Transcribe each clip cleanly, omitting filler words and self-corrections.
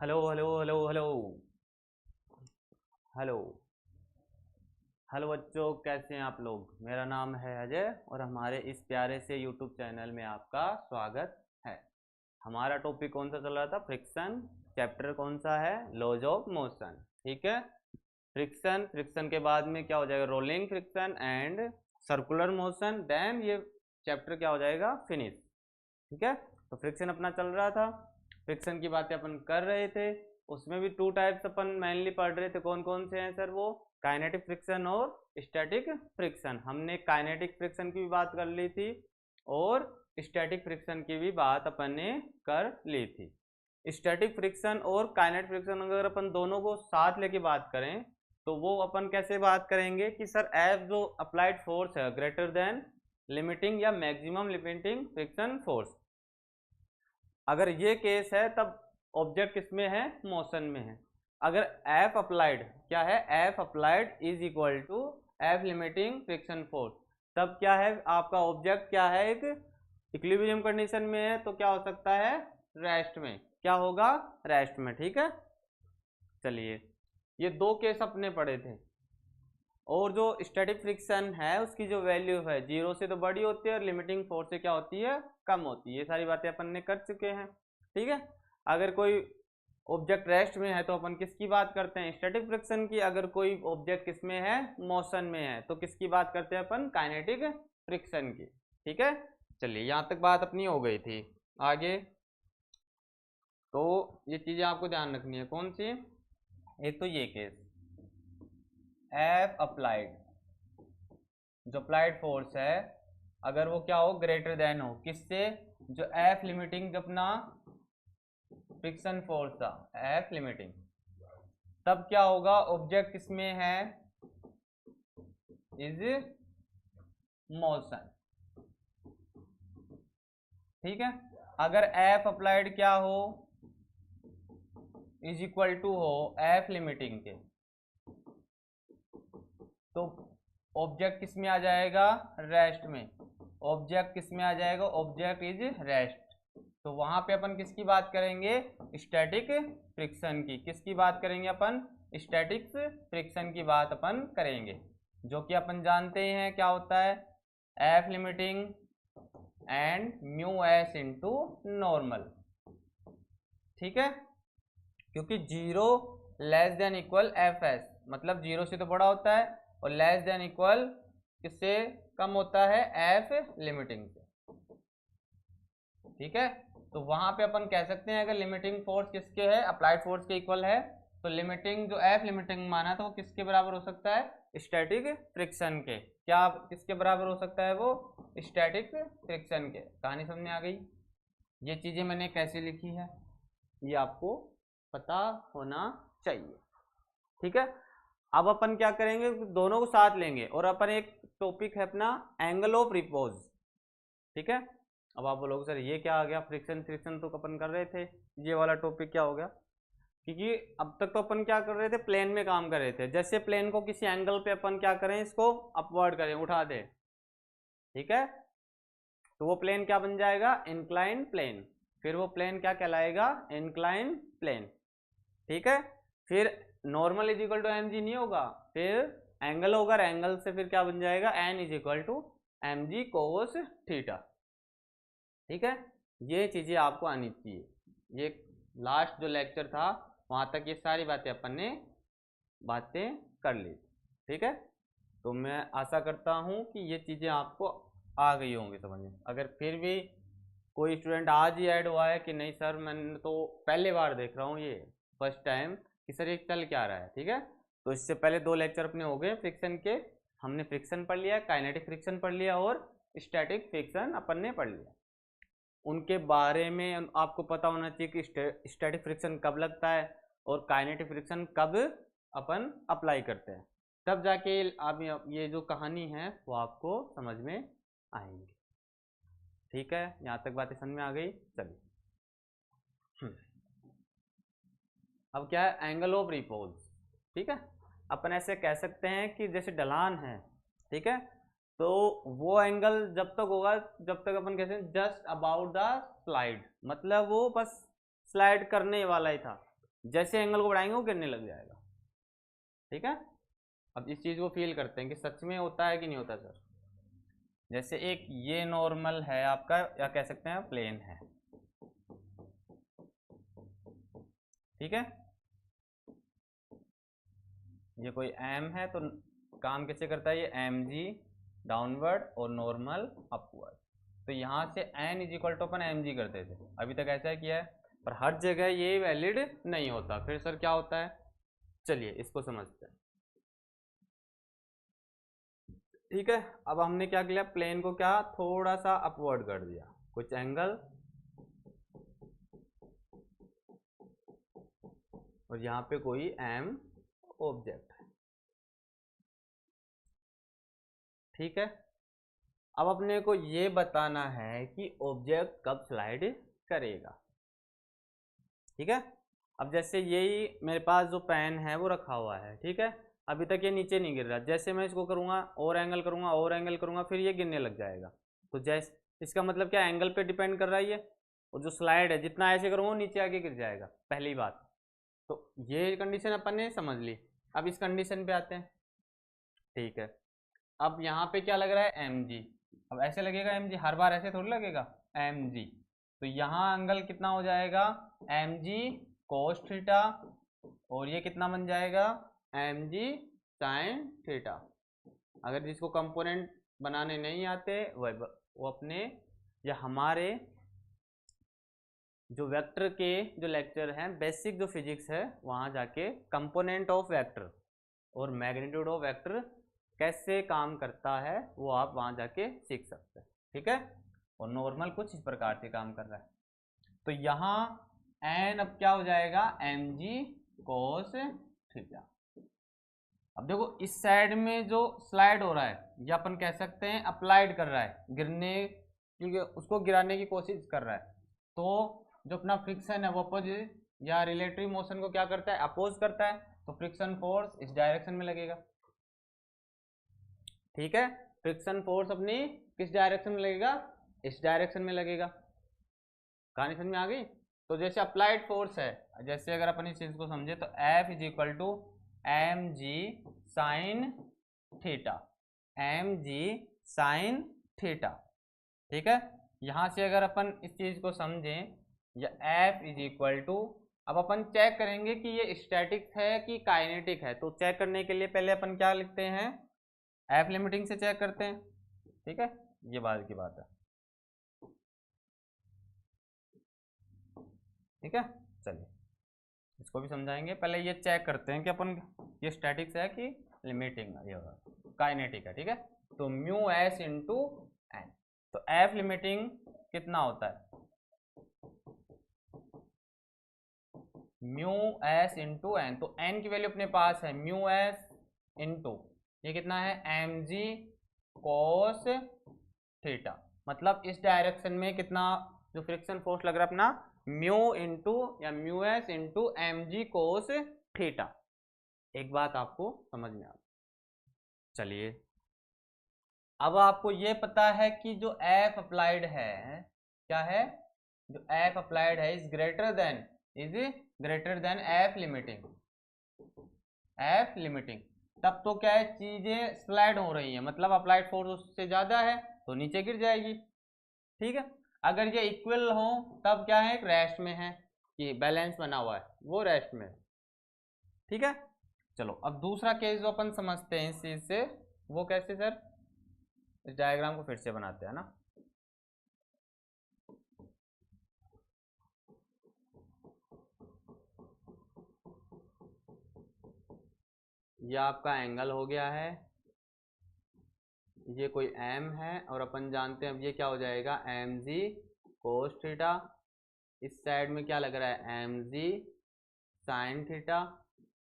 Hello hello hello hello hello hello बच्चों, कैसे हैं आप लोग। मेरा नाम है अजय और हमारे इस प्यारे से यूट्यूब चैनल में आपका स्वागत है। हमारा टॉपिक कौन सा चल रहा था? फ्रिक्शन। चैप्टर कौन सा है? Laws of motion. ठीक है। फ्रिक्शन, फ्रिक्शन के बाद में क्या हो जाएगा? Rolling friction and circular motion. Then ये चैप्टर क्या हो जाएगा? फिनिश। ठीक है। तो फ्रिक्शन अपना चल रहा था, फ्रिक्शन की बातें अपन कर रहे थे। उसमें भी टू टाइप्स अपन मेनली पढ़ रहे थे। कौन कौन से हैं सर? वो काइनेटिक फ्रिक्शन और स्टैटिक फ्रिक्शन। हमने काइनेटिक फ्रिक्शन की भी बात कर ली थी और स्टैटिक फ्रिक्शन की भी बात अपन ने कर ली थी। स्टैटिक फ्रिक्शन और काइनेटिक फ्रिक्शन अगर अपन दोनों को साथ लेके बात करें तो वो अपन कैसे बात करेंगे कि सर एफ जो अप्लाइड फोर्स है ग्रेटर देन लिमिटिंग या मैक्सिमम लिमिटिंग फ्रिक्शन फोर्स। अगर ये केस है तब ऑब्जेक्ट किसमें है? मोशन में है। अगर एफ अप्लाइड क्या है? F applied is equal to F limiting friction force, तब क्या है? आपका ऑब्जेक्ट क्या है? एक इक्विलिब्रियम कंडीशन में है तो क्या हो सकता है? रेस्ट में। क्या होगा? रेस्ट में। ठीक है। चलिए, ये दो केस अपने पढ़े थे। और जो स्टैटिक फ्रिक्शन है उसकी जो वैल्यू है जीरो से तो बड़ी होती है और लिमिटिंग फोर्स से क्या होती है? कम होती है। ये सारी बातें अपन ने कर चुके हैं। ठीक है। अगर कोई ऑब्जेक्ट रेस्ट में है तो अपन किसकी बात करते हैं? स्टैटिक फ्रिक्शन की। अगर कोई ऑब्जेक्ट किसमें है? मोशन में है तो किसकी बात करते हैं अपन? काइनेटिक फ्रिक्शन की। ठीक है। चलिए, यहाँ तक बात अपनी हो गई थी। आगे तो ये चीजें आपको ध्यान रखनी है। कौन सी? एक तो ये केस एफ अप्लाइड, जो अप्लाइड फोर्स है अगर वो क्या हो? ग्रेटर देन हो किससे? जो एफ लिमिटिंग अपना फ्रिक्शन फोर्स था, एफ लिमिटिंग, तब क्या होगा? ऑब्जेक्ट किसमें है? Is motion. ठीक है। अगर एफ अप्लाइड क्या हो? इज इक्वल टू हो एफ लिमिटिंग के, तो ऑब्जेक्ट किस में आ जाएगा? रेस्ट में। ऑब्जेक्ट किस में आ जाएगा? Object is rest. तो वहां पे अपन किसकी बात करेंगे? स्टैटिक फ्रिक्शन की। किसकी बात करेंगे अपन? स्टैटिक फ्रिक्शन की बात अपन करेंगे, जो कि अपन जानते हैं क्या होता है? F limiting and mu S into normal. ठीक है। क्योंकि zero less than equal F S, मतलब जीरो से तो बड़ा होता है और लेस देन इक्वल किससे कम होता है? एफ लिमिटिंग से। ठीक है। तो वहां पे अपन कह सकते हैं अगर लिमिटिंग फोर्स किसके है? अप्लाइड फोर्स के इक्वल है, तो लिमिटिंग जो एफ लिमिटिंग माना था वो किसके बराबर हो सकता है? स्टैटिक फ्रिक्शन के। क्या किसके बराबर हो सकता है वो? स्टैटिक फ्रिक्शन के। कहानी समझ में आ गई? ये चीजें मैंने कैसे लिखी है ये आपको पता होना चाहिए। ठीक है। अब अपन क्या करेंगे? दोनों को साथ लेंगे और अपन एक टॉपिक है अपना एंगल ऑफ रिपोज। ठीक है। अब आप बोलोगे सर ये क्या आ गया? फ्रिक्शन फ्रिक्शन तो अपन कर रहे थे, ये वाला टॉपिक क्या हो गया? क्योंकि अब तक तो अपन क्या कर रहे थे? प्लेन में काम कर रहे थे। जैसे प्लेन को किसी एंगल पे अपन क्या करें? इसको अपवर्ड करें, उठा दें। ठीक है। तो वो प्लेन क्या बन जाएगा? Incline plane. फिर वो प्लेन क्या कहलाएगा? Incline plane. ठीक है। फिर normal is equal to M G नहीं होगा, फिर एंगल होगा, एंगल से फिर क्या बन जाएगा? N is equal to M G cos theta. ठीक है। ये चीजें आपको आनी चाहिए। ये लास्ट जो लेक्चर था वहां तक ये सारी बातें अपन ने बातें कर ली। ठीक है। तो मैं आशा करता हूँ कि ये चीजें आपको आ गई होंगी समझ में। अगर फिर भी कोई स्टूडेंट आज ही ऐड हुआ है कि नहीं सर मैंने तो पहले बार देख रहा हूँ, ये फर्स्ट टाइम कि सर ये चल क्या रहा है। ठीक है। तो इससे पहले दो लेक्चर अपने हो गए फ्रिक्शन के। हमने फ्रिक्शन पढ़ लिया, काइनेटिक फ्रिक्शन पढ़ लिया और स्टैटिक फ्रिक्शन अपन ने पढ़ लिया। उनके बारे में आपको पता होना चाहिए कि स्टैटिक फ्रिक्शन कब लगता है और काइनेटिक फ्रिक्शन कब अपन अप्लाई करते हैं। तब जाके आप ये जो कहानी है वो आपको समझ में आएंगी। ठीक है। यहाँ तक बातें समझ में आ गई? चलिए, अब क्या है? Angle of repose. ठीक है। अपन ऐसे कह सकते हैं कि जैसे ढलान है, ठीक है, तो वो एंगल जब तक होगा जब तक अपन कहते हैं जस्ट अबाउट द स्लाइड, मतलब वो बस स्लाइड करने वाला ही था। जैसे एंगल को बढ़ाएंगे वो गिरने लग जाएगा। ठीक है, अब इस चीज को फील करते हैं कि सच में होता है कि नहीं होता सर। जैसे एक ये नॉर्मल है आपका, या कह सकते हैं प्लेन है, ठीक है, ये कोई एम है, तो काम कैसे करता है ये, एम जी डाउनवर्ड और नॉर्मल अपवर्ड। तो यहाँ से एन इज इक्वल टू अपन एम जी करते थे, अभी तक ऐसा किया है, पर हर जगह ये वैलिड नहीं होता। फिर सर क्या होता है, चलिए इसको समझते हैं। ठीक है, अब हमने क्या किया, प्लेन को क्या थोड़ा सा अपवर्ड कर दिया, कुछ एंगल, और यहाँ पे कोई एम ऑब्जेक्ट है। ठीक है, अब अपने को ये बताना है कि ऑब्जेक्ट कब स्लाइड करेगा। ठीक है, अब जैसे यही मेरे पास जो पेन है वो रखा हुआ है, ठीक है, अभी तक ये नीचे नहीं गिर रहा, जैसे मैं इसको करूँगा और एंगल करूँगा और एंगल करूँगा फिर ये गिरने लग जाएगा। तो जैसे इसका मतलब क्या, एंगल पे डिपेंड कर रहा है ये, और जो स्लाइड है जितना ऐसे करूँगा नीचे आके गिर जाएगा, पहली बात। तो ये कंडीशन अपन ने समझ ली। अब इस कंडीशन पे आते हैं। ठीक है, अब यहाँ पे क्या लग रहा है, एम जी। अब ऐसे लगेगा एम जी, हर बार ऐसे थोड़ी लगेगा एम जी। तो यहाँ एंगल कितना हो जाएगा, एम जी कोस थीटा, और ये कितना बन जाएगा, एम जी साइन थीटा। अगर जिसको कंपोनेंट बनाने नहीं आते वो अपने या हमारे जो वेक्टर के जो लेक्चर हैं, बेसिक जो फिजिक्स है, वहाँ जाके कंपोनेंट ऑफ वेक्टर और मैग्नीट्यूड ऑफ वेक्टर कैसे काम करता है वो आप वहाँ जाके सीख सकते हैं। ठीक है, और नॉर्मल कुछ इस प्रकार से काम कर रहा है। तो यहाँ एन अब क्या हो जाएगा, एम जी कोस थीटा। अब देखो इस साइड में जो स्लाइड हो रहा है ये अपन कह सकते हैं अप्लाइड कर रहा है, गिरने, क्योंकि उसको गिराने की कोशिश कर रहा है। तो जो अपना फ्रिक्शन है वो अपोजिट या रिलेटिव मोशन को क्या करता है, अपोज करता है। तो फ्रिक्शन फोर्स इस डायरेक्शन में लगेगा। ठीक है, फ्रिक्शन फोर्स अपनी किस डायरेक्शन में लगेगा, इस डायरेक्शन में लगेगा। कहानी समझ में आ गई। तो जैसे अप्लाइड फोर्स है, जैसे अगर अपन इस चीज को समझे तो F is equal to M G sine theta, M G sine theta. ठीक है, यहां से अगर अपन इस चीज को समझें, या F इज इक्वल टू, अब अपन चेक करेंगे कि ये स्टैटिक है कि काइनेटिक है। तो चेक करने के लिए पहले अपन क्या लिखते हैं, F लिमिटिंग से चेक करते हैं। ठीक है, ये बात की बात है। ठीक है, चलिए इसको भी समझाएंगे। पहले ये चेक करते हैं कि अपन ये स्टैटिक्स है कि लिमिटिंग, ये काइनेटिक है। ठीक है, तो म्यू एस इंटू एन, तो एफ लिमिटिंग कितना होता है, म्यू एस इंटू एन। तो एन की वैल्यू अपने पास है म्यू एस इंटू ये कितना है, एम जी कोस थीटा। मतलब इस डायरेक्शन में कितना जो फ्रिक्शन फोर्स लग रहा है अपना, म्यू इंटू या mu S into M G cos theta. एक बात आपको समझ में आ, चलिए अब आपको ये पता है कि जो एफ अप्लाइड है क्या है, जो एफ अप्लाइड है is greater then F limiting, F limiting. तब तो क्या है, चीजें स्लाइड हो रही हैं, मतलब अप्लाइड फोर्स उससे ज्यादा है तो नीचे गिर जाएगी। ठीक है, अगर ये इक्वल हो तब क्या है, एक रेस्ट में है, कि बैलेंस बना हुआ है, वो रेस्ट में है। ठीक है, चलो अब दूसरा केस जो अपन समझते हैं इस चीज से, वो कैसे सर, इस डायग्राम को फिर से बनाते हैं ना। ये आपका एंगल हो गया है, ये कोई एम है, और अपन जानते हैं अब ये क्या हो जाएगा, एम जी कोस थीटा। इस साइड में क्या लग रहा है, एम जी साइन थीटा,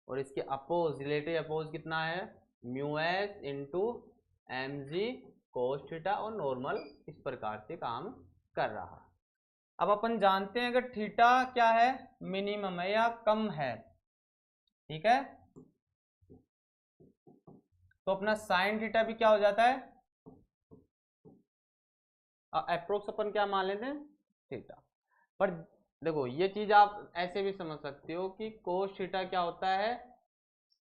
और इसके अपोज, रिलेटिव अपोज कितना है, mu S into M G cos theta, और नॉर्मल इस प्रकार से काम कर रहा है। अब अपन जानते हैं अगर थीटा क्या है, मिनिमम है या कम है, ठीक है, तो अपना साइन थीटा भी क्या हो जाता है, अप्रोक्स अपन क्या मान लेते हैं, थीटा। पर देखो ये चीज आप ऐसे भी समझ सकते हो कि कोस थीटा क्या होता है,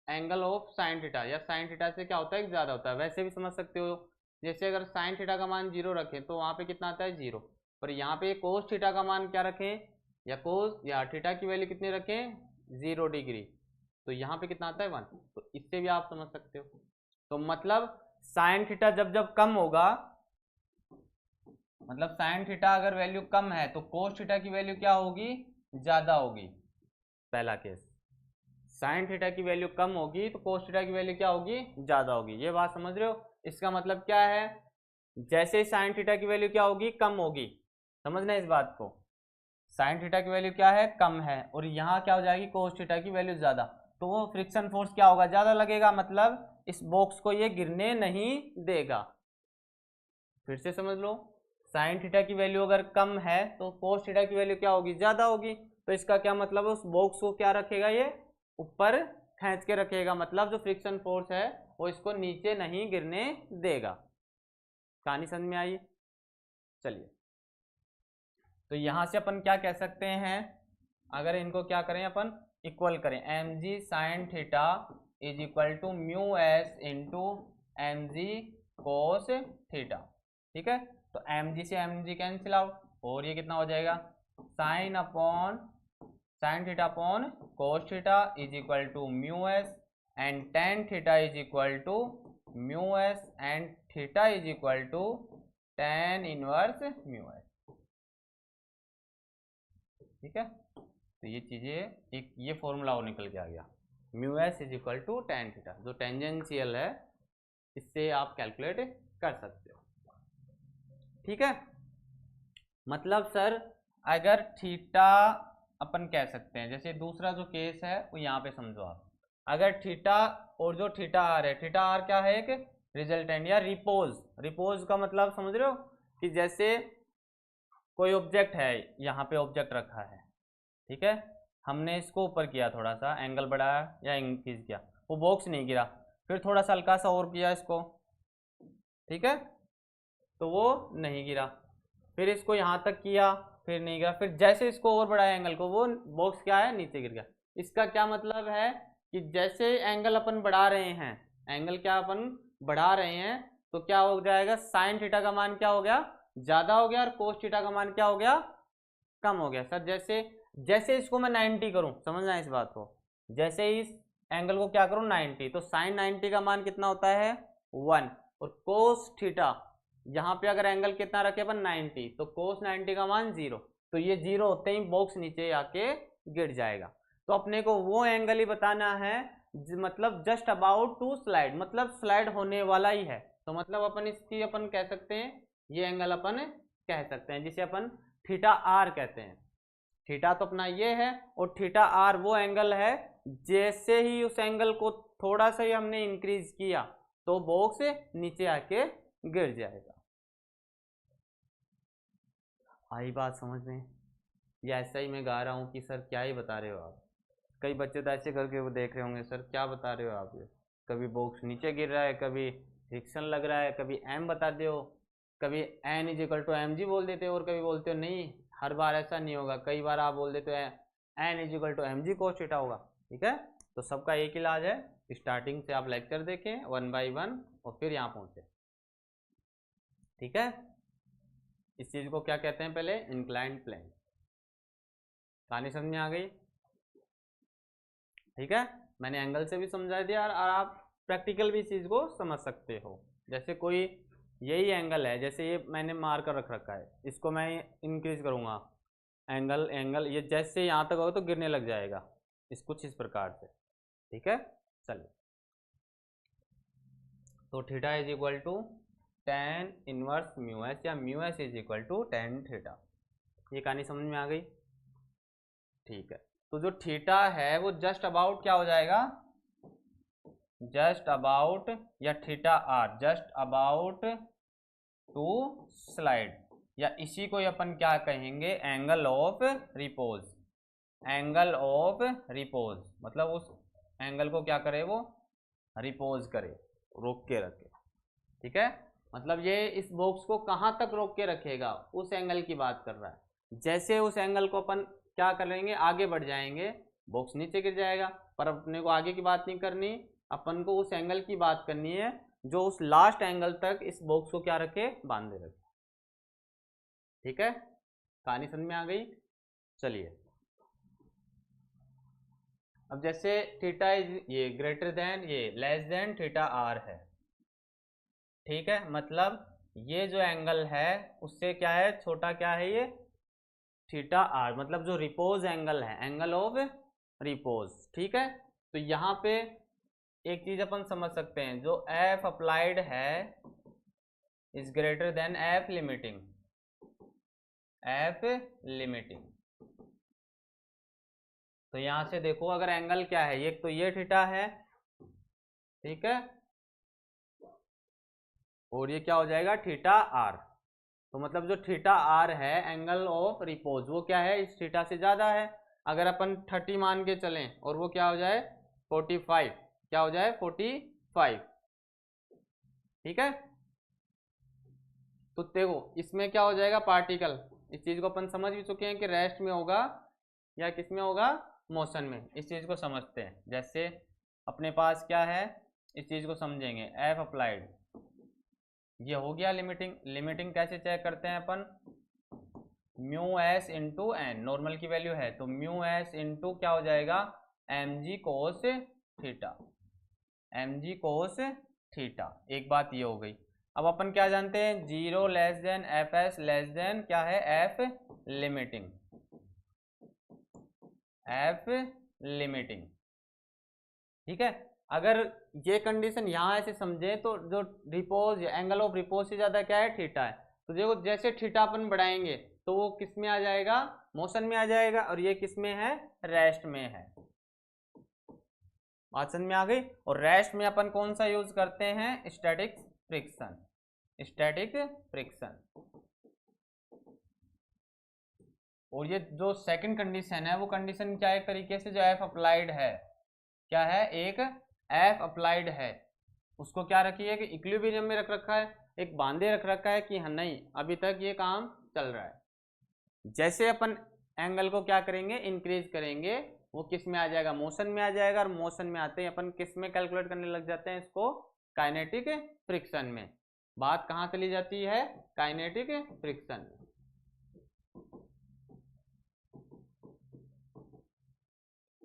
एंगल ऑफ साइन थीटा, या साइन थीटा से क्या होता है ज्यादा होता है, वैसे भी समझ सकते हो। जैसे अगर साइन थीटा का मान 0 रखें तो वहां पे कितना आता है 0, पर यहाँ पे कोस थीटा का मान क्या रखें, या कोस या थीटा की वैल्यू कितनी रखें 0 डिग्री, तो यहाँ पे कितना आता है 1। तो इससे भी आप समझ सकते हो। तो मतलब साइन थीटा जब जब कम होगा, मतलब साइन थीटा अगर वैल्यू कम है तो कोस थीटा की वैल्यू क्या होगी, ज्यादा होगी। पहला केस, साइन थीटा की वैल्यू कम होगी तो कोस थीटा की वैल्यू क्या होगी, ज्यादा होगी। ये बात समझ रहे हो। इसका मतलब क्या है, जैसे ही साइन थीटा की वैल्यू क्या होगी, कम होगी, समझना इस बात को। साइन थीटा की वैल्यू क्या है, कम है, और यहाँ क्या हो जाएगी कोस थीटा की वैल्यू ज्यादा, तो वो फ्रिक्शन फोर्स क्या होगा, ज्यादा लगेगा, मतलब इस बॉक्स को ये गिरने नहीं देगा। फिर से समझ लो, साइन थीटा की वैल्यू अगर कम है तो कोस थीटा की वैल्यू क्या होगी, ज्यादा होगी। तो इसका क्या मतलब है, उस बॉक्स को क्या रखेगा, ये ऊपर खींच के रखेगा, मतलब जो फ्रिक्शन फोर्स है वो इसको नीचे नहीं गिरने देगा। कहानी समझ में आई। चलिए, तो यहां से अपन क्या कह सकते हैं, अगर इनको क्या करें अपन, इक्वल करें, M G sine theta is equal to mu S into M G cos theta. ठीक है, तो एम जी से एम जी कैंसिल आउट, और ये कितना हो जाएगा, sine upon sine theta upon cos theta is equal to mu S, and tan theta is equal to mu S, and theta is equal to tan inverse mu S. ठीक है, तो ये चीजें, एक ये फॉर्मूला और निकल के आ गया, mu S is equal to tan theta, जो टेंजेंशियल है, इससे आप कैलकुलेट कर सकते हो। ठीक है, मतलब सर अगर थीटा, अपन कह सकते हैं, जैसे दूसरा जो केस है वो यहाँ पे समझो आप, अगर थीटा और जो थीटा आर है, थीटा आर क्या है, एक रिजल्टेंट या रिपोज। रिपोज का मतलब समझ रहे हो, कि जैसे कोई ऑब्जेक्ट है, यहाँ पे ऑब्जेक्ट रखा है, ठीक है, हमने इसको ऊपर किया, थोड़ा सा एंगल बढ़ाया या इंक्रीज किया, वो बॉक्स नहीं गिरा, फिर थोड़ा सा हल्का सा और किया इसको, ठीक है, तो वो नहीं गिरा, फिर इसको यहाँ तक किया, फिर नहीं गिरा, फिर जैसे इसको और बढ़ाया एंगल को, वो बॉक्स क्या है, नीचे गिर गया। इसका क्या मतलब है, कि जैसे एंगल अपन बढ़ा रहे हैं, एंगल क्या अपन बढ़ा रहे हैं, तो क्या हो जाएगा, साइन थीटा का मान क्या हो गया, ज्यादा हो गया, और कोस थीटा का मान क्या हो गया, कम हो गया। सर जैसे जैसे इसको मैं 90 करूं, समझना इस बात को, जैसे इस एंगल को क्या करूं 90, तो साइन 90 का मान कितना होता है 1, और कोस थीटा, यहाँ पे अगर एंगल कितना रखे अपन 90, तो कोस 90 का मान 0, तो ये 0 होते ही बॉक्स नीचे आके गिर जाएगा। तो अपने को वो एंगल ही बताना है, मतलब जस्ट अबाउट टू स्लाइड, मतलब स्लाइड होने वाला ही है, तो मतलब अपन इसकी अपन कह सकते हैं, ये एंगल अपन कह सकते हैं, जिसे अपन थीटा आर कहते हैं। थीटा तो अपना ये है, और थीटा आर वो एंगल है, जैसे ही उस एंगल को थोड़ा सा ही हमने इंक्रीज किया तो बॉक्स नीचे आके गिर जाएगा। आई बात समझ में, या ऐसा ही मैं गा रहा हूँ कि सर क्या ही बता रहे हो आप। कई बच्चे तो ऐसे करके वो देख रहे होंगे, सर क्या बता रहे हो आप, ये कभी बॉक्स नीचे गिर रहा है, कभी फ्रिक्शन लग रहा है, कभी एम बताते हो, कभी N is equal to M G बोल देते हो, और कभी बोलते हो नहीं, हर बार ऐसा नहीं होगा, कई बार आप बोल देते हो N is equal to M G cos theta होगा। ठीक है, तो सबका एक इलाज है, स्टार्टिंग से आप लेक्चर देखें 1 बाई 1 और फिर यहाँ पहुँचे। ठीक है, इस चीज को क्या कहते हैं, पहले इंक्लाइंड प्लेन। कहानी समझ में आ गई। ठीक है, मैंने एंगल से भी समझा दिया, और आप प्रैक्टिकल भी इस चीज को समझ सकते हो। जैसे कोई यही एंगल है, जैसे ये मैंने मार कर रख रखा है, इसको मैं इंक्रीज करूंगा, एंगल एंगल ये जैसे यहाँ तक होगा तो गिरने लग जाएगा, इस कुछ इस प्रकार से। ठीक है, चलिए, तो theta is equal to tan inverse mu S, या mu S is equal to tan theta. ये कहानी समझ में आ गई। ठीक है, तो जो थीटा है वो जस्ट अबाउट क्या हो जाएगा, जस्ट अबाउट, या theta R just about to slide, या इसी को अपन क्या कहेंगे, angle of repose. Angle of repose मतलब उस एंगल को क्या करे, वो रिपोज करे, रोक के रखे। ठीक है, मतलब ये इस बॉक्स को कहाँ तक रोक के रखेगा, उस एंगल की बात कर रहा है। जैसे उस एंगल को अपन क्या करेंगे, आगे बढ़ जाएंगे, बॉक्स नीचे गिर जाएगा। पर अपने को आगे की बात नहीं करनी, अपन को उस एंगल की बात करनी है जो उस लास्ट एंगल तक इस बॉक्स को क्या रखे, बांधे रखे। ठीक है, कहानी समझ में आ गई। चलिए अब जैसे थीटा इज ये ग्रेटर देन ये लेस देन थीटा आर है, ठीक है, मतलब ये जो एंगल है उससे क्या है, छोटा क्या है ये, थीटा आर, मतलब जो रिपोज एंगल है, एंगल ऑफ रिपोज। ठीक है, तो यहाँ पे एक चीज अपन समझ सकते हैं, जो एफ अप्लाइड है is greater then F limiting, F limiting. तो यहां से देखो अगर एंगल क्या है, एक तो ये थीटा है, ठीक है, और ये क्या हो जाएगा, थीटा आर। तो मतलब जो थीटा आर है एंगल ऑफ रिपोज, वो क्या है, इस थीटा से ज्यादा है। अगर अपन 30 मान के चलें और वो क्या हो जाए 45, क्या हो जाए 45। ठीक है, तो देखो इसमें क्या हो जाएगा, पार्टिकल, इस चीज को अपन समझ भी चुके हैं कि रेस्ट में होगा या किस में होगा, मोशन में। इस चीज को समझते हैं, जैसे अपने पास क्या है, इस चीज को समझेंगे, एफ अप्लाइड, ये हो गया लिमिटिंग। लिमिटिंग कैसे चेक करते हैं अपन, mu S into N, normal की वैल्यू है तो म्यू एस इंटू क्या हो जाएगा, M G cos theta, M G cos theta. एक बात ये हो गई। अब अपन क्या जानते हैं, 0 less than F S less than क्या है, एफ लिमिटिंग, एफ लिमिटिंग। ठीक है, अगर ये कंडीशन यहाँ ऐसे समझे तो जो रिपोज एंगल ऑफ रिपोज से ज्यादा क्या है, थीटा है। तो देखो जैसे थीटा अपन बढ़ाएंगे तो वो किस में आ जाएगा, मोशन में आ जाएगा, और ये किस में है, रेस्ट में है। बात समझ में आ गई। और रेस्ट में अपन कौन सा यूज करते हैं, स्टैटिक फ्रिक्शन, स्टैटिक फ्रिक्शन। और ये जो सेकंड कंडीशन है वो कंडीशन क्या है, एक तरीके से जो एफ अप्लाइड है, क्या है, एक एफ अप्लाइड है, उसको क्या रखी है कि इक्विलिब्रियम में रख रखा है, एक बांधे रख रखा है कि हाँ नहीं अभी तक ये काम चल रहा है। जैसे अपन एंगल को क्या करेंगे, इंक्रीज करेंगे, वो किस में आ जाएगा, मोशन में आ जाएगा। और मोशन में आते ही अपन किस में कैलकुलेट करने लग जाते हैं इसको, काइनेटिक फ्रिक्शन में। बात कहाँ चली जाती है, काइनेटिक फ्रिक्शन में।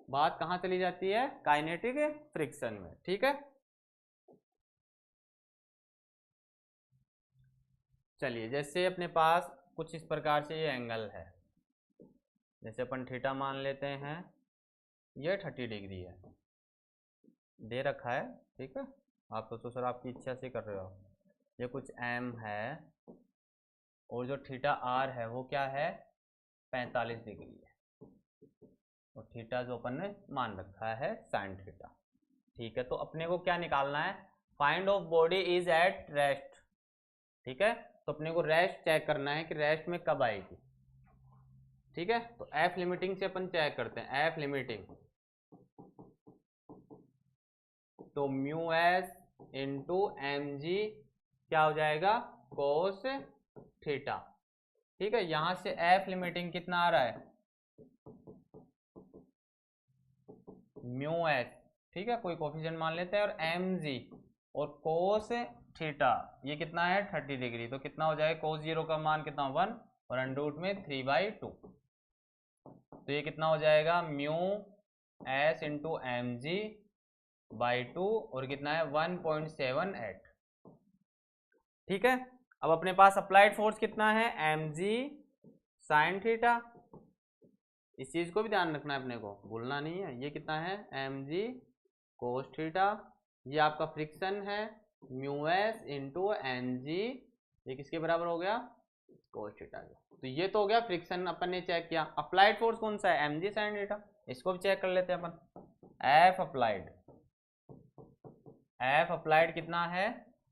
बात कहाँ चली जाती है, काइनेटिक फ्रिक्शन में। ठीक है, चलिए जैसे अपने पास कुछ इस प्रकार से ये एंगल है, जैसे अपन थीटा मान लेते हैं, ये 30 डिग्री है, दे रखा है। ठीक है, आप तो सर आपकी इच्छा से कर रहे हो। ये कुछ एम है और जो थीटा आर है वो क्या है, 45 डिग्री है, और थीटा जो अपन ने मान रखा है साइन थीटा। ठीक है, तो अपने को क्या निकालना है, find of body is at rest. ठीक है, तो अपने को रेस्ट चेक करना है कि रेस्ट में कब आएगी। ठीक है, तो एफ लिमिटिंग से अपन चेक करते हैं, एफ लिमिटिंग, तो mu S into M G क्या हो जाएगा, कोस थीटा। ठीक है, यहां से एफ लिमिटिंग कितना आ रहा है, म्यू एस, ठीक है, कोई कोफिशिएंट मान लेते हैं, और एम जी और कोस थीटा ये कितना है 30 डिग्री, तो कितना हो जाएगा, कोस जीरो का मान कितना 1 और अंडर में 3/2, तो ये कितना हो जाएगा, mu S into M G by 2 और कितना है 1.78। ठीक है, अब अपने पास अप्लाइड फोर्स कितना है, एम जी साइन थीटा, इस चीज को भी ध्यान रखना है अपने को, भूलना नहीं है। ये कितना है, एम जी कोस थीटा, ये आपका फ्रिक्शन है mu S into M G, ये किसके बराबर हो गया, कोस थीटा के। तो ये तो हो गया फ्रिक्शन, अपन ने चेक किया। अप्लाइड फोर्स कौन सा है, एम जी साइन थीटा, इसको भी चेक कर लेते हैं अपन। एफ अप्लाइड, एफ अप्लाइड कितना है,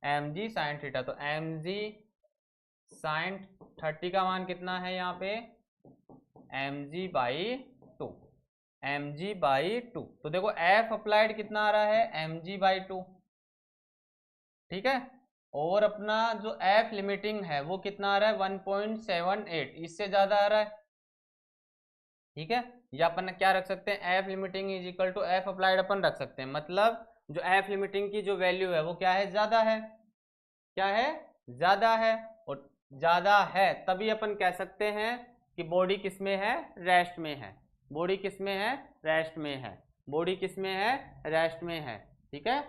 एम जी साइन थीटा, तो एम जी साइन 30 का मान कितना है यहाँ पे, M G by 2, M G by 2। तो देखो एफ अप्लाइड कितना आ रहा है, एम जी बाई 2। ठीक है, और अपना जो एफ लिमिटिंग है वो कितना आ रहा है 1.78, इससे ज्यादा आ रहा है। ठीक है, या अपन क्या रख सकते हैं, F limiting is equal to F applied अपन रख सकते हैं। मतलब जो एफ लिमिटिंग की जो वैल्यू है वो क्या है, ज्यादा है, क्या है, ज्यादा है, और ज्यादा है तभी अपन कह सकते हैं कि बॉडी किस में है, रेस्ट में है, बॉडी किस में है, रेस्ट में है, बॉडी किस में है, रेस्ट में है। ठीक है,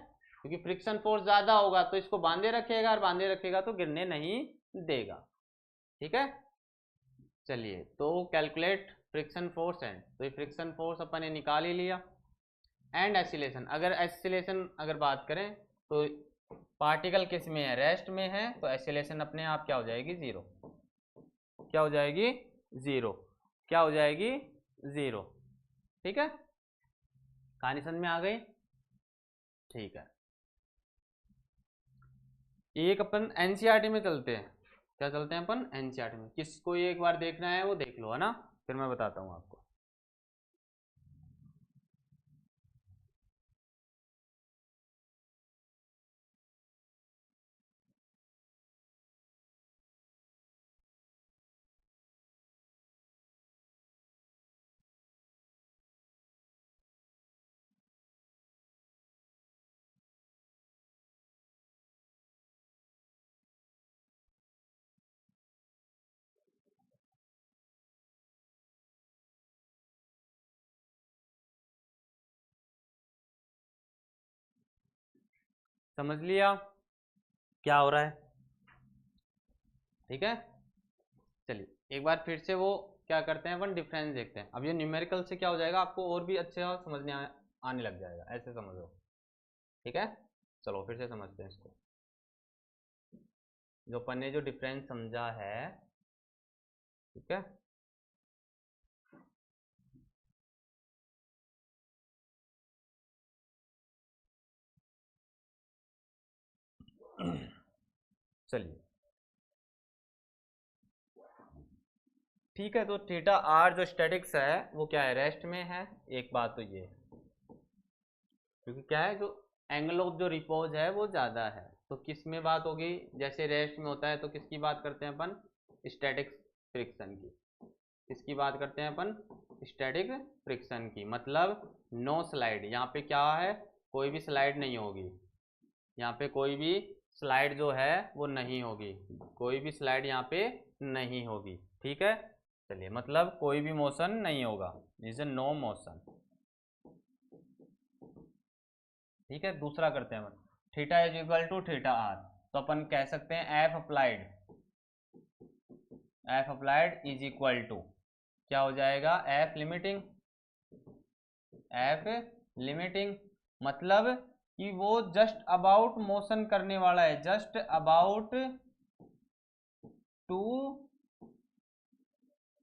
क्योंकि फ्रिक्शन फोर्स ज्यादा होगा तो इसको बांधे रखेगा, और बांधे रखेगा तो गिरने नहीं देगा। ठीक है, चलिए तो कैलकुलेट फ्रिक्शन फोर्स एंड, तो ये फ्रिक्शन फोर्स अपन ने निकाल ही लिया। एंड एसिलेशन, अगर एसिलेशन अगर बात करें तो पार्टिकल किस में है, रेस्ट में है, तो एसिलेशन अपने आप क्या हो जाएगी, जीरो, क्या हो जाएगी, जीरो, क्या हो जाएगी, जीरो। ठीक है, कहानी समझ में आ गई। ठीक है, एक अपन एनसीईआरटी में चलते हैं, क्या चलते हैं अपन, एनसीईआरटी में। किसको ये एक बार देखना है वो देख लो, है ना, फिर मैं बताता हूँ आपको। समझ लिया क्या हो रहा है। ठीक है, चलिए एक बार फिर से वो क्या करते हैं, अपन डिफरेंस देखते हैं। अब ये न्यूमेरिकल से क्या हो जाएगा, आपको और भी अच्छे समझने आने लग जाएगा, ऐसे समझो। ठीक है, चलो फिर से समझते हैं इसको। जो अपन ने जो डिफरेंस समझा है, ठीक है, चलिए ठीक है, तो थीटा आर जो स्टैटिक्स है वो क्या है, रेस्ट में है। एक बात तो ये, क्योंकि क्या है, जो एंगल ऑफ जो रिपोज है वो ज़्यादा है, तो किस में बात होगी, जैसे रेस्ट में होता है तो किसकी बात करते हैं अपन, स्टैटिक फ्रिक्शन की। किसकी बात करते हैं अपन, स्टैटिक फ्रिक्शन की। मतलब नो स्लाइड, यहाँ पे क्या है, कोई भी स्लाइड नहीं होगी, यहाँ पे कोई भी स्लाइड जो है वो नहीं होगी, कोई भी स्लाइड यहाँ पे नहीं होगी। ठीक है, चलिए मतलब कोई भी मोशन नहीं होगा, इज ए नो मोशन। ठीक है, दूसरा करते हैं अपन, theta is equal to theta R, तो अपन कह सकते हैं F applied, F applied is equal to क्या हो जाएगा, एफ लिमिटिंग, एफ लिमिटिंग। मतलब कि वो जस्ट अबाउट मोशन करने वाला है, जस्ट अबाउट टू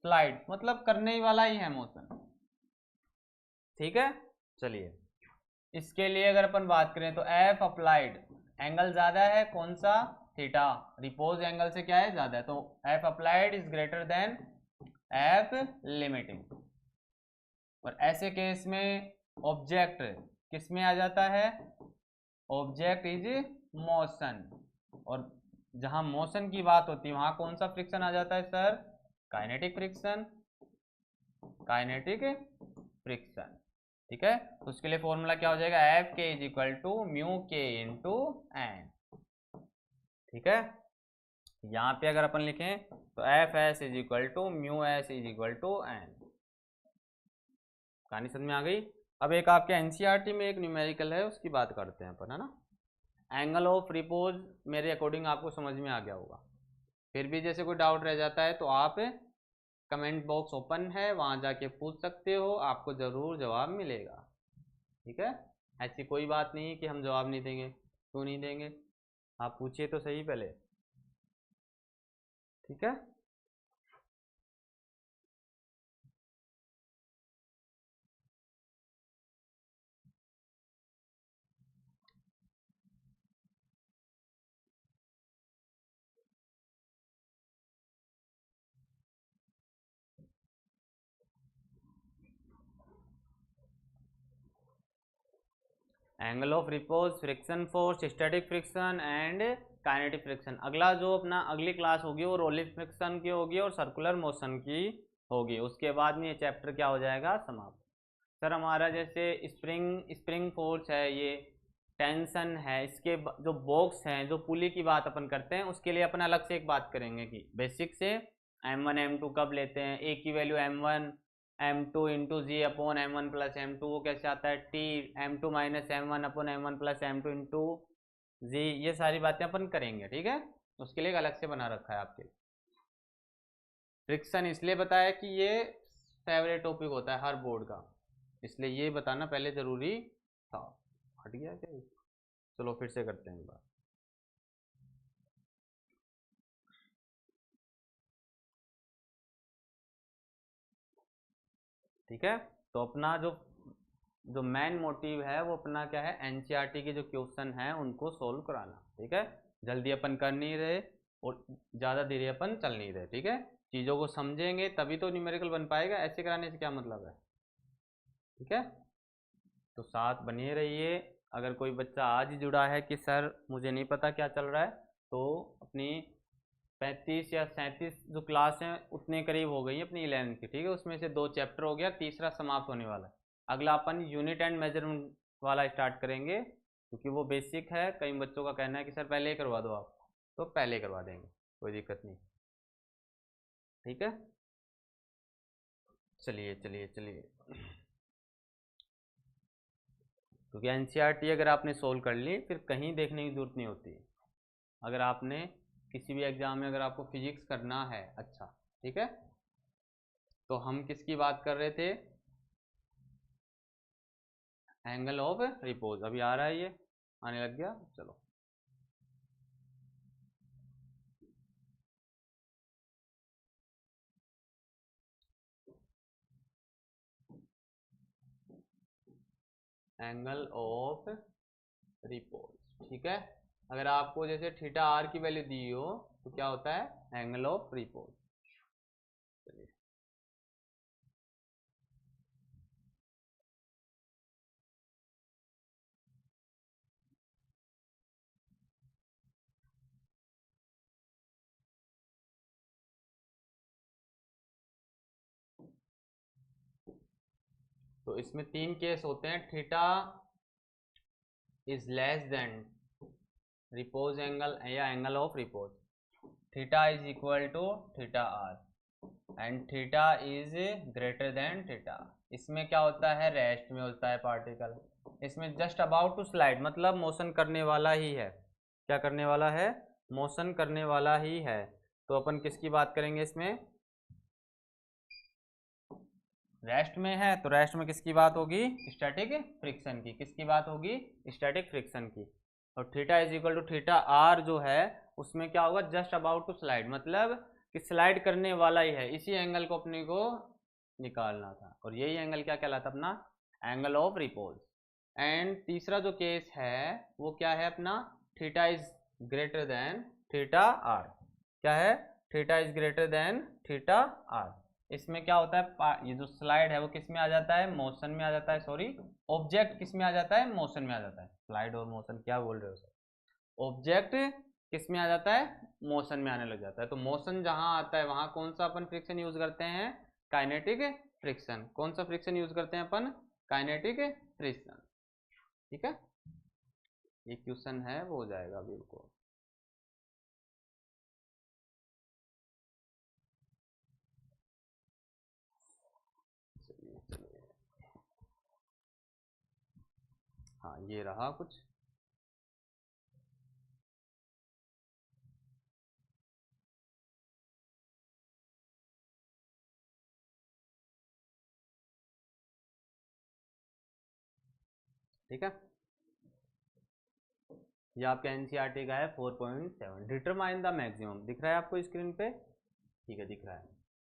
स्लाइड, मतलब करने ही वाला ही है मोशन। ठीक है, चलिए इसके लिए अगर अपन बात करें तो एफ अप्लाइड, एंगल ज्यादा है कौन सा, थीटा, रिपोज एंगल से क्या है, ज्यादा है, तो F applied is greater then F limiting. और ऐसे केस में ऑब्जेक्ट किस में आ जाता है, ऑब्जेक्ट इज मोशन, और जहां मोशन की बात होती है वहां कौन सा फ्रिक्शन आ जाता है sir, kinetic friction, kinetic friction. ठीक है, तो उसके लिए फॉर्मूला क्या हो जाएगा, F K is equal to mu K into N. ठीक है, यहाँ पे अगर अपन लिखें तो F S is equal to mu S is equal to N. कहानी समझ में आ गई। अब एक आपके एनसीईआरटी में एक न्यूमेरिकल है, उसकी बात करते हैं अपन, है ना। एंगल ऑफ रिपोज मेरे अकॉर्डिंग आपको समझ में आ गया होगा, फिर भी जैसे कोई डाउट रह जाता है तो आप कमेंट बॉक्स ओपन है, वहाँ जाके पूछ सकते हो, आपको ज़रूर जवाब मिलेगा। ठीक है, ऐसी कोई बात नहीं है कि हम जवाब नहीं देंगे, क्यों नहीं देंगे, आप पूछिए तो सही पहले। ठीक है, angle of repose, friction force, static friction and kinetic friction. अगला जो अपना अगली क्लास होगी वो रोलिंग फ्रिक्शन की होगी और सर्कुलर मोशन की होगी, उसके बाद में ये चैप्टर क्या हो जाएगा, समाप्त। सर हमारा जैसे स्प्रिंग फोर्स है, ये टेंशन है, इसके जो बॉक्स हैं, जो पुली की बात अपन करते हैं, उसके लिए अपन अलग से एक बात करेंगे कि बेसिक से m1 m2 कब लेते हैं, a की value m1 m2 into g upon m1 plus m2, वो कैसे आता है t m2 minus m1 upon m1 plus m2 into g, ये सारी बातें अपन करेंगे, ठीक है। उसके लिए एक अलग से बना रखा है आपके। फ्रिक्शन इसलिए बताया कि ये फेवरेट टॉपिक होता है हर बोर्ड का, इसलिए ये बताना पहले जरूरी था। हट गया क्या, चलो फिर से करते हैं बात। ठीक है, तो अपना जो मेन मोटिव है वो अपना क्या है, एनसीईआरटी के जो क्वेश्चन हैं उनको सोल्व कराना, ठीक है। जल्दी अपन कर नहीं रहे और ज़्यादा धीरे अपन चल नहीं रहे, ठीक है। चीज़ों को समझेंगे तभी तो न्यूमेरिकल बन पाएगा, ऐसे कराने से क्या मतलब है, ठीक है। तो साथ बने रहिए। अगर कोई बच्चा आज ही जुड़ा है कि सर मुझे नहीं पता क्या चल रहा है, तो अपनी 35 या 37 जो क्लास हैं उतने करीब हो गई है अपनी 11th की, ठीक है। उसमें से 2 चैप्टर हो गया, तीसरा समाप्त होने वाला है। अगला अपन यूनिट एंड मेजरमेंट वाला स्टार्ट करेंगे, क्योंकि वो बेसिक है। कई बच्चों का कहना है कि सर पहले ही करवा दो आप, तो पहले करवा देंगे, कोई दिक्कत नहीं, ठीक है। चलिए चलिए चलिए, क्योंकि एनसीईआरटी अगर आपने सोल्व कर ली फिर कहीं देखने की जरूरत नहीं होती। अगर आपने किसी भी एग्जाम में अगर आपको फिजिक्स करना है, अच्छा ठीक है। तो हम किसकी बात कर रहे थे, एंगल ऑफ रिपोज। अभी आ रहा है, ये आने लग गया, चलो। एंगल ऑफ रिपोज, ठीक है। अगर आपको जैसे थीटा आर की वैल्यू दी हो तो क्या होता है, एंगल ऑफ रिपोज। चलिए, तो इसमें 3 केस होते हैं, theta is less than repose angle या angle of repose, theta is equal to theta are and theta is greater than theta. इसमें क्या होता है, रेस्ट में होता है पार्टिकल। इसमें जस्ट अबाउट टू स्लाइड, मतलब मोशन करने वाला ही है। क्या करने वाला है, मोशन करने वाला ही है। तो अपन किसकी बात करेंगे इसमें, रेस्ट में है तो रेस्ट में किसकी बात होगी, स्टैटिक फ्रिक्शन की। किसकी बात होगी, स्टैटिक फ्रिक्शन की। और theta is equal to theta R जो है उसमें क्या होगा, जस्ट अबाउट टू स्लाइड, मतलब कि स्लाइड करने वाला ही है। इसी एंगल को अपने को निकालना था, और यही एंगल क्या कहलाता अपना, एंगल ऑफ रिपोज। एंड तीसरा जो केस है वो क्या है अपना, theta is greater than theta R. क्या है, theta is greater than theta R. इसमें क्या होता है, ये जो स्लाइड है वो किस में आ जाता है, मोशन में आ जाता है, सॉरी ऑब्जेक्ट किस में आ जाता है, मोशन में आ जाता है। स्लाइड और मोशन क्या बोल रहे हो सर, ऑब्जेक्ट किस में आ जाता है, मोशन में आने लग जाता है। तो मोशन जहां आता है वहां कौन सा अपन फ्रिक्शन यूज करते हैं, काइनेटिक फ्रिक्शन। कौन सा फ्रिक्शन यूज करते हैं अपन, काइनेटिक फ्रिक्शन, ठीक है। ये क्वेश्चन है वो हो जाएगा बिल्कुल। चलिए चलिए, हाँ ये रहा कुछ। ठीक है, ये आपका एनसीईआरटी का है 4.7। डिटरमाइन द मैक्सिमम, दिख रहा है आपको स्क्रीन पे, ठीक है दिख रहा है।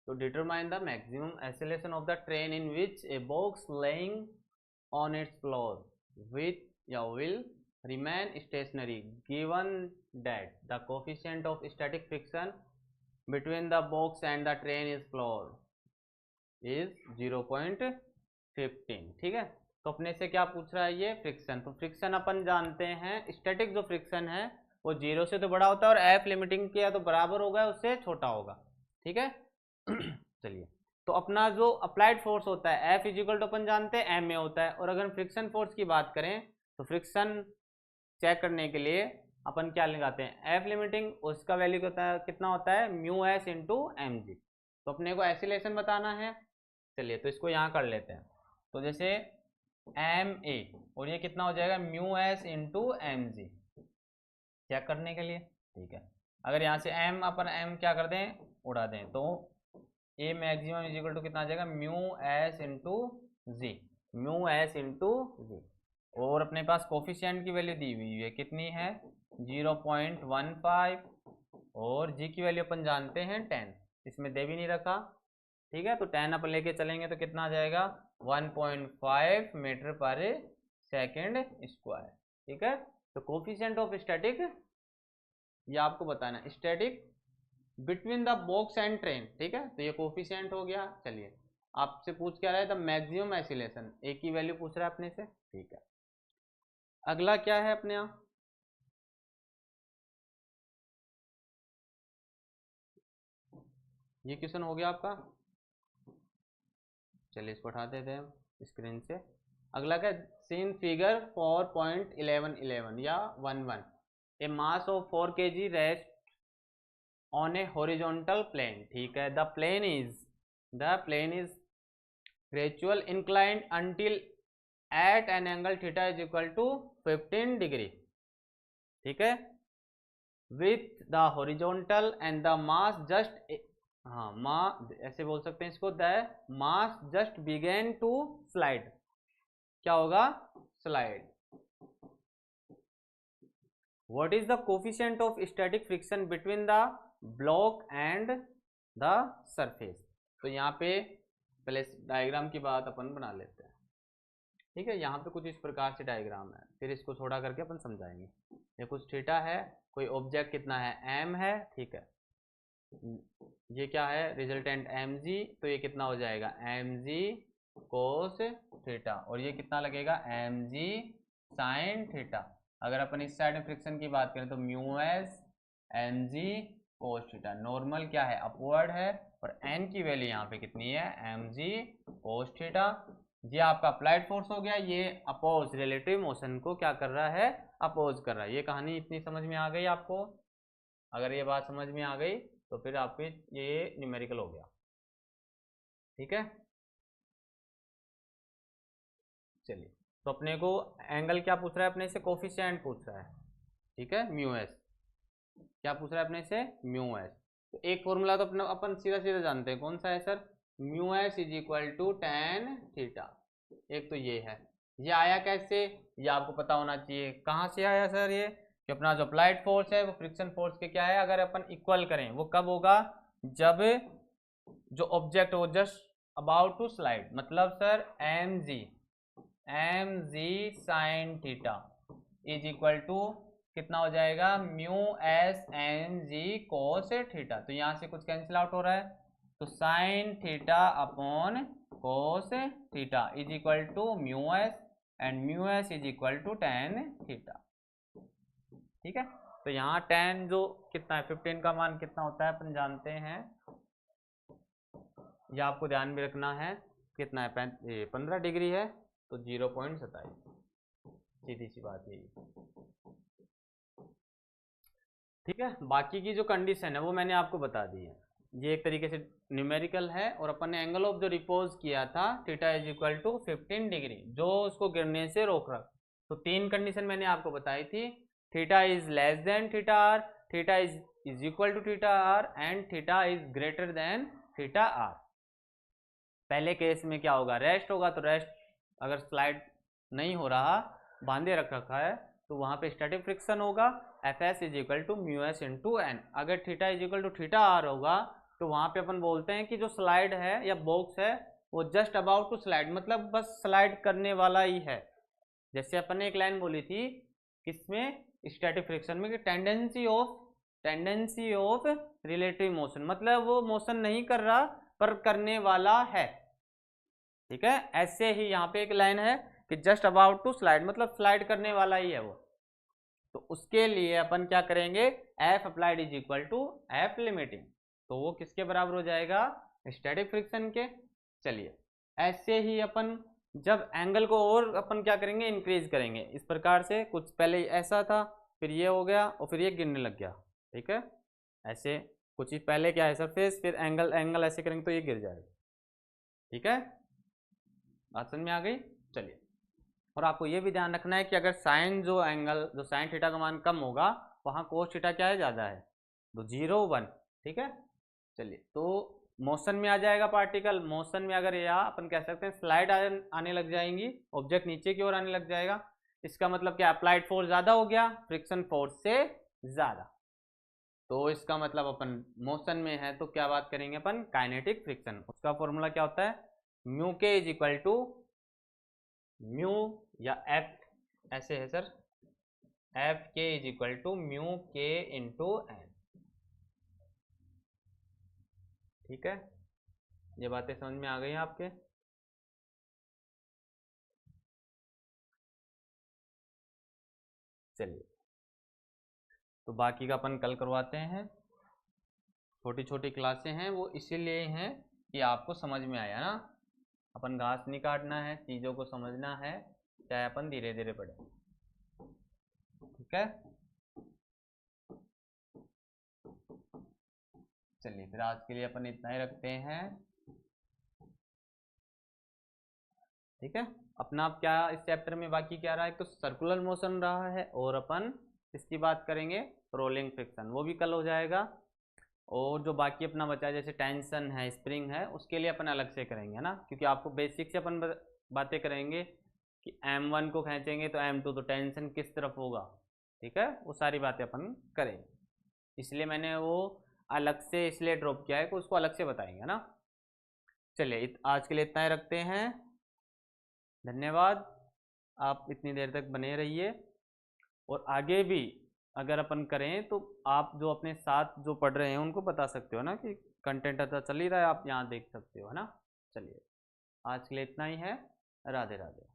तो determine the maximum acceleration of the train in which a box laying on its floor with या will remain stationary given that the coefficient of static friction between the box and the train is floor is 0.15, ठीक है। तो अपने से क्या पूछ रहा है ये, फ्रिक्शन। तो फ्रिक्शन अपन जानते हैं, स्टैटिक जो फ्रिक्शन है वो 0 से तो बड़ा होता है और एफ लिमिटिंग के या तो बराबर होगा उससे छोटा होगा, ठीक है। चलिए, तो अपना जो अप्लाइड फोर्स होता है F इजिकल टू अपन जानते हैं एम ए होता है। और अगर फ्रिक्शन फोर्स की बात करें तो फ्रिक्शन चेक करने के लिए अपन क्या लगाते हैं F लिमिटिंग, उसका वैल्यू कितना होता है mu S into M G. तो अपने को एक्सीलरेशन बताना है, चलिए तो इसको यहाँ कर लेते हैं। तो जैसे एम ए और ये कितना हो जाएगा mu S into M G check करने के लिए, ठीक है। अगर यहाँ से एम अपन एम क्या कर दें उड़ा दें तो ए मैक्सिमम इज इक्वल टू कितना आ जाएगा म्यू एस इंटू जी, म्यू एस इंटू जी। और अपने पास कोफिशिएंट की वैल्यू दी हुई है कितनी है 0.15 और जी की वैल्यू अपन जानते हैं 10, इसमें दे भी नहीं रखा, ठीक है। तो 10 अपन लेके चलेंगे तो कितना आ जाएगा 1.5 मीटर पर सेकेंड स्क्वायर, ठीक है। तो कोफिशिएंट ऑफ स्टैटिक ये आपको बताना है, static between the box and train, ठीक है। तो ये कोफिशिएंट हो गया। चलिए आपसे पूछ क्या रहा है द मैक्सिमम एक्सीलरेशन, ए की वैल्यू पूछ रहा है अपने से, ठीक है। अगला क्या है अपने यहाँ, ये क्वेश्चन हो गया आपका, चलिए इसको उठा देते हैं स्क्रीन से। अगला क्या सीन फिगर 4.1111 या 11 a mass of 4 kg rest on a horizontal plane, ठीक है। The plane is gradual inclined until at an angle theta is equal to 15 degree, ठीक है, with the horizontal and the mass just, हाँ mass ऐसे बोल सकते हैं इसको, the mass just begin to slide, क्या होगा slide. What is the coefficient of static friction between the block and the surface. तो यहाँ पे पहले डायग्राम की बात अपन बना लेते हैं, ठीक है। यहाँ पे कुछ इस प्रकार से डायग्राम है, फिर इसको थोड़ा करके अपन समझाएंगे। ये कुछ थीटा है, कोई ऑब्जेक्ट कितना है एम है, ठीक है। ये क्या है रिजल्टेंट एम जी, तो ये कितना हो जाएगा एम जी कोस थीटा, और ये कितना लगेगा एम जी साइन थीटा। अगर अपन इस साइड में फ्रिक्शन की बात करें तो mu S M G cos theta, normal क्या है अपवर्ड है, और एन की वैल्यू यहाँ पे कितनी है एम जी कोस थीटा। ये आपका अप्लाइड फोर्स हो गया, ये अपोज रिलेटिव मोशन को क्या कर रहा है अपोज कर रहा है। ये कहानी इतनी समझ में आ गई आपको, अगर ये बात समझ में आ गई तो फिर आपके ये न्यूमेरिकल हो गया, ठीक है। चलिए तो अपने को एंगल क्या पूछ रहा है अपने से कोफिशिएंट पूछ रहा है, ठीक है, म्यू एस क्या पूछ रहा है अपने से म्यू एस। तो एक फॉर्मूला तो अपने अपन सीधा सीधा जानते हैं, कौन सा है sir mu S is equal to tan theta. एक तो ये है, ये आया कैसे ये आपको पता होना चाहिए, कहाँ से आया सर ये कि अपना जो अप्लाइड फोर्स है वो फ्रिक्शन फोर्स के क्या है अगर अपन इक्वल करें वो कब होगा जब जो ऑब्जेक्ट हो जस्ट अबाउट टू स्लाइड, मतलब sir M G sine theta is equal to कितना हो जाएगा mu S M G cos theta. तो यहाँ से कुछ कैंसिल आउट हो रहा है, तो sine theta upon cos theta is equal to mu S and mu S is equal to tan theta, ठीक है। तो यहाँ टेन जो कितना है 15 का मान कितना होता है अपन जानते हैं, यह आपको ध्यान में रखना है कितना है 15 डिग्री है तो 0.27, सीधी सी बात यही, ठीक है। बाकी की जो कंडीशन है वो मैंने आपको बता दी है, ये एक तरीके से न्यूमेरिकल है। और अपन ने एंगल ऑफ जो रिपोज किया था theta is equal to 15 degree जो उसको गिरने से रोक रहा, तो तीन कंडीशन मैंने आपको बताई थी, theta is less than theta R, theta is equal to theta are and theta is greater than theta R. पहले केस में क्या होगा रेस्ट होगा, तो रेस्ट अगर स्लाइड नहीं हो रहा बांधे रखा है तो वहाँ पे स्टैटिक फ्रिक्शन होगा, f S is equal to mu S into n. अगर theta is equal to theta r होगा तो वहाँ पे अपन बोलते हैं कि जो स्लाइड है या बॉक्स है वो जस्ट अबाउट टू स्लाइड, मतलब बस स्लाइड करने वाला ही है। जैसे अपन ने एक लाइन बोली थी किसमें स्टैटिक फ्रिक्शन में कि टेंडेंसी ऑफ रिलेटिव मोशन, मतलब वो मोशन नहीं कर रहा पर करने वाला है, ठीक है। ऐसे ही यहाँ पे एक लाइन है कि जस्ट अबाउट टू स्लाइड, मतलब स्लाइड करने वाला ही है वो। तो उसके लिए अपन क्या करेंगे F applied is equal to F limiting, तो वो किसके बराबर हो जाएगा स्टैटिक फ्रिक्शन के। चलिए ऐसे ही अपन जब एंगल को और अपन क्या करेंगे, इंक्रीज करेंगे इस प्रकार से, कुछ पहले ऐसा था फिर ये हो गया और फिर ये गिरने लग गया, ठीक है। ऐसे कुछ चीज पहले क्या है सरफेस, फिर एंगल ऐसे करेंगे तो ये गिर जाएगा, ठीक है। बात समझ में आ गई। चलिए, और आपको ये भी ध्यान रखना है कि अगर साइन जो एंगल जो साइन थीटा का मान कम होगा वहाँ कोस थीटा क्या है, ज़्यादा है, तो 0 1, ठीक है। चलिए, तो मोशन में आ जाएगा पार्टिकल, मोशन में अगर या अपन कह सकते हैं स्लाइड आने लग जाएंगी, ऑब्जेक्ट नीचे की ओर आने लग जाएगा, इसका मतलब क्या, अप्लाइड फोर्स ज़्यादा हो गया फ्रिक्शन फोर्स से ज़्यादा, तो इसका मतलब अपन मोशन में है तो क्या बात करेंगे अपन, काइनेटिक फ्रिक्शन। उसका फॉर्मूला क्या होता है, म्यू के इज इक्वल टू म्यू या एफ, ऐसे है sir, F K is equal to mu K into N, ठीक है। ये बातें समझ में आ गई हैं आपके। चलिए, तो बाकी का अपन कल करवाते हैं, छोटी छोटी क्लासें हैं वो इसीलिए हैं कि आपको समझ में आया ना, अपन घास नहीं काटना है, चीज़ों को समझना है, चाहे अपन धीरे धीरे पढ़े, ठीक है। चलिए, फिर आज के लिए अपन इतना ही रखते हैं, ठीक है। अपना आप क्या इस चैप्टर में बाकी क्या रहा है, तो सर्कुलर मोशन रहा है, और अपन इसकी बात करेंगे रोलिंग फ्रिक्शन, वो भी कल हो जाएगा। और जो बाकी अपना बचा है जैसे टेंशन है, स्प्रिंग है, उसके लिए अपन अलग से करेंगे ना, क्योंकि आपको बेसिक से अपन बातें करेंगे कि M1 को खींचेंगे तो M2 तो टेंशन किस तरफ होगा, ठीक है, वो सारी बातें अपन करेंगे, इसलिए मैंने वो अलग से इसलिए ड्रॉप किया है कि उसको अलग से बताएंगे ना। चलिए, आज के लिए इतना ही रखते हैं, धन्यवाद। आप इतनी देर तक बने रहिए, और आगे भी अगर अपन करें तो आप जो अपने साथ जो पढ़ रहे हैं उनको बता सकते हो ना कि कंटेंट अच्छा चल ही रहा है, आप यहाँ देख सकते हो, है ना। चलिए, आज के लिए इतना ही है, राधे राधे।